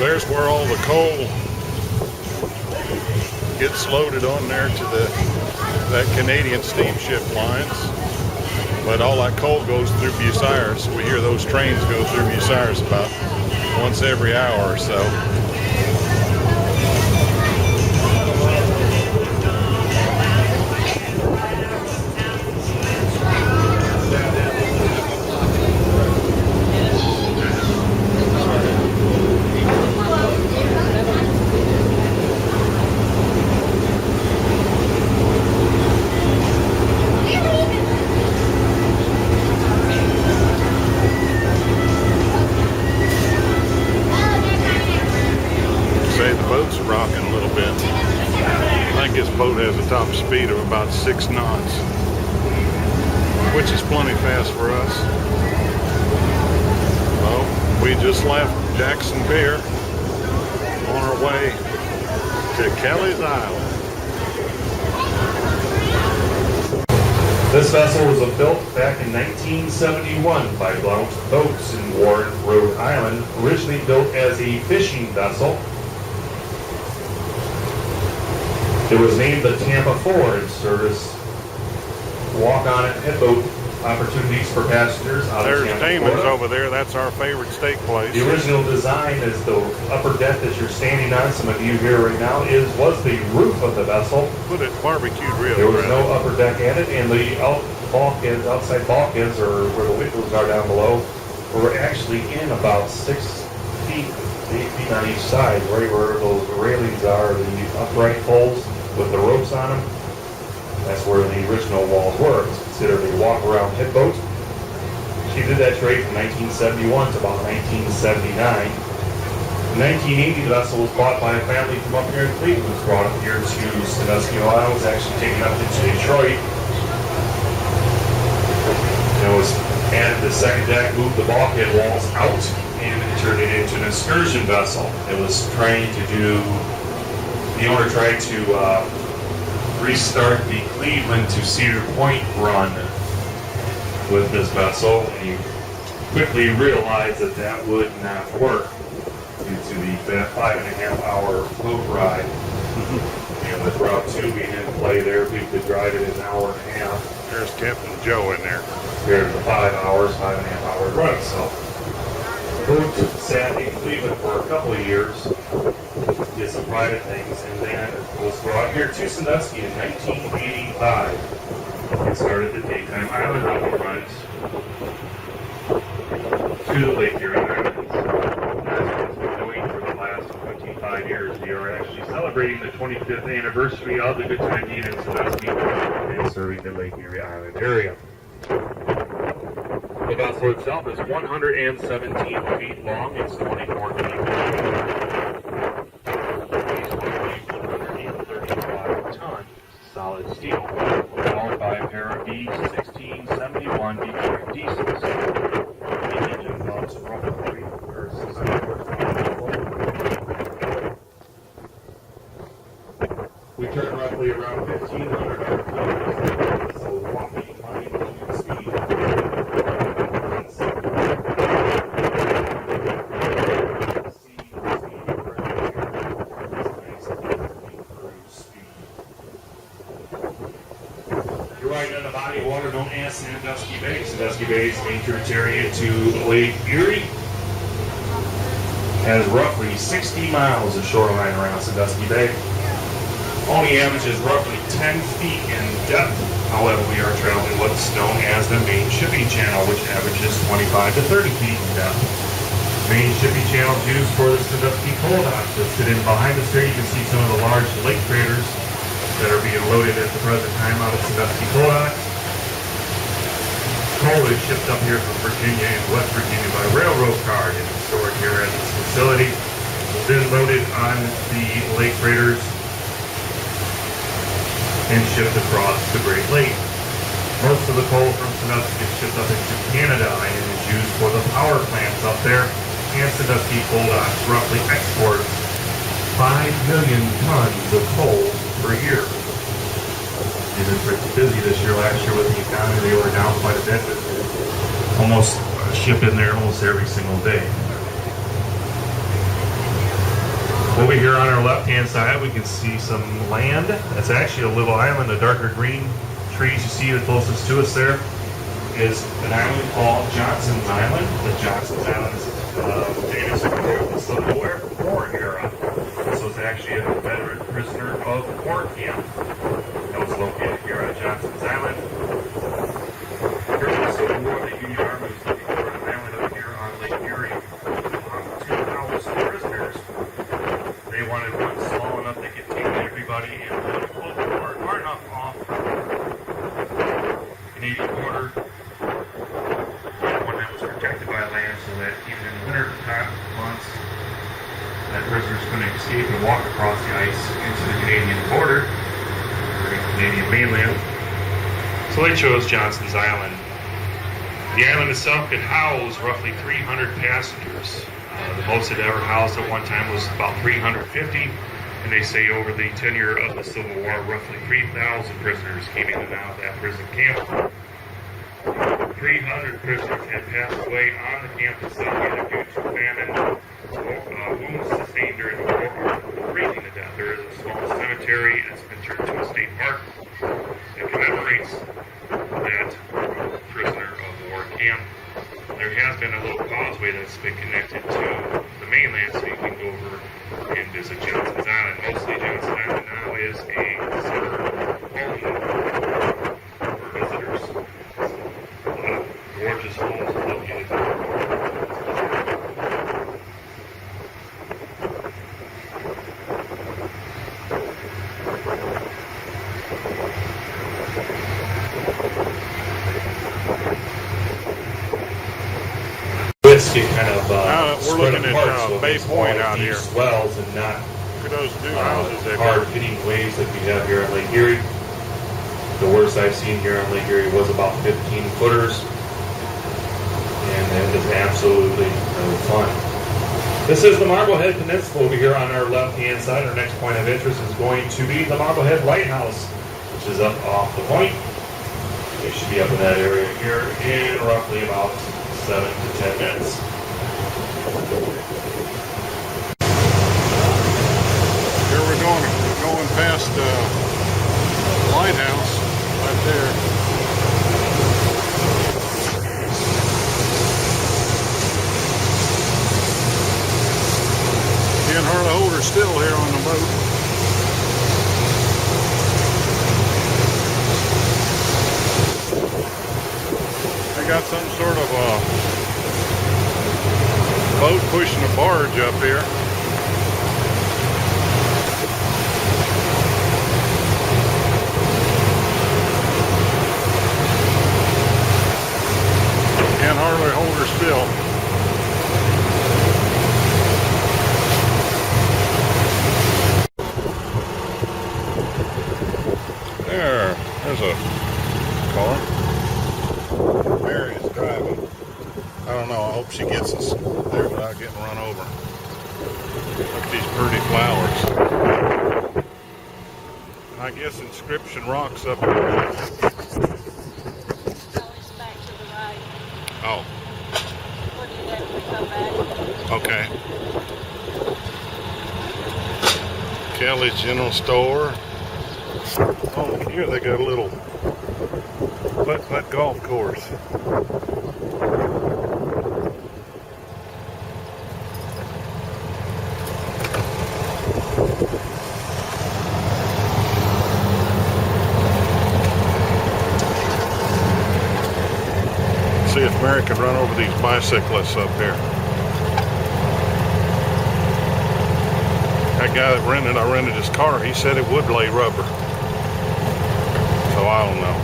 There's where all the coal gets loaded on there to that Canadian steamship lines. But all that coal goes through Bucyrus. We hear those trains go through Bucyrus about once every hour or so. Rocking a little bit. I think this boat has a top speed of about 6 knots, which is plenty fast for us. Well, we just left Jackson Pier on our way to Kelly's Island. This vessel was built back in 1971 by Blount Boats in Warren, Rhode Island, originally built as a fishing vessel. It was named the Tampa Forward Service. Walk-on and headboat opportunities for passengers out of Tampa, There's Damon's Florida. over there. That's our favorite steak place. The original design is the upper deck that you're standing on. Some of you here right now was the roof of the vessel. Put it barbecued real. There was no upper deck added, and the outside bulkheads, or where the windows are down below, were actually in about 6 feet, 8 feet on each side, right where those railings are, the upright poles with the ropes on them. That's where the original walls were. It's considered a walk-around headboat. She did that trade from 1971 to about 1979. In 1980, the vessel was bought by a family from up here in Cleveland. It was brought up here to Sandusky, Ohio. It was actually taken up into Detroit. And it was added the second deck, moved the bulkhead walls out, and turned it into an excursion vessel. It was trying to do, the owner tried to restart the Cleveland to Cedar Point run with this vessel, and he quickly realized that that would not work due to the 5.5-hour float ride. And with Route 2 being in play there, we could drive it in an hour and a half. There's Captain Joe in there. Compared to the 5.5-hour run. So, the boat sat in Cleveland for a couple of years, did some private things, and then was brought here to Sandusky in 1985. And started the daytime island hopping runs to the Lake Erie Islands. As we've been doing for the last 25 years, we are actually celebrating the 25th anniversary of the Goodtime being in Sandusky and serving the Lake Erie Island area. The vessel itself is 117 feet long. It's 24 feet wide. Weighs 135 tons, solid steel, powered by a pair of B1671 Detroit diesels. The engine costs roughly 600 horsepower. We turn roughly around 1,500 RPM, so walking high engine speed. Right on the body of water known as Sandusky Bay. Sandusky Bay's main tributary to Lake Erie has roughly 60 miles of shoreline around Sandusky Bay. Only averages roughly 10 feet in depth. However, we are traveling what's known as the main shipping channel, which averages 25 to 30 feet in depth. Main shipping channel is used for the Sandusky coal docks. Listed in behind us here, you can see some of the large lake freighters that are being loaded at the present time out of Sandusky coal docks. Coal is shipped up here from Virginia and West Virginia by railroad car and stored here at this facility. It's then loaded on the lake freighters and shipped across the Great Lakes. Most of the coal from Sandusky gets shipped up into Canada and is used for the power plants up there. And Sandusky coal docks roughly export 5 million tons of coal per year. They've been pretty busy this year. Last year with the economy, they were down quite a bit, but almost a ship in there almost every single day. Over here on our left-hand side, we can see some land. That's actually a little island, the darker green trees you see the closest to us there is an island called Johnson's Island. The Johnson's Island is famous for the Civil War era. So it's actually a Confederate prisoner of war camp that was located here at Johnson's Island. During the Civil War, the Union Army was looking for an island up here on Lake Erie to house prisoners. They wanted one small enough they could take everybody and one far enough off the Canadian border, and one that was protected by land so that even in the winter months, that prisoners couldn't escape and walk across the ice into the Canadian border, or the Canadian mainland. So they chose Johnson's Island. The island itself could house roughly 300 passengers. The most it ever housed at one time was about 350, and they say over the tenure of the Civil War, roughly 3,000 prisoners came in and out of that prison camp. 300 prisoners had passed away on the campus either due to famine, wounds sustained during the war, or freezing to death. There is a small cemetery that's been turned into a state park that commemorates that prisoner of war camp. There has been a little causeway that's been connected to the mainland so you can go over and visit Johnson's Island. Mostly Johnson's Island now is a summer home for visitors. A lot of gorgeous homes located there. Get kind of we're looking at Bay Point out here. Swells and not Look at those new houses they've hard got. hitting waves like we have here on Lake Erie. The worst I've seen here on Lake Erie was about 15 footers, and it was absolutely fun. This is the Marblehead Peninsula over here on our left-hand side. Our next point of interest is going to be the Marblehead Lighthouse, which is up off the point. They should be up in that area here in roughly about 7 to 10 minutes. Here we're going past the lighthouse right there. Ken Harley Holder's still here on the boat. They got some sort of a boat pushing a barge up here. Ken Harley Holder still. There's a car. Mary is driving. I don't know, I hope she gets us there without getting run over. Look at these pretty flowers. I guess inscription rocks up here. Oh. Okay. Kelly's General Store. Oh, here they got a little putt-putt golf course. See if Mary can run over these bicyclists up here. That guy that I rented his car, he said it would lay rubber. So I don't know.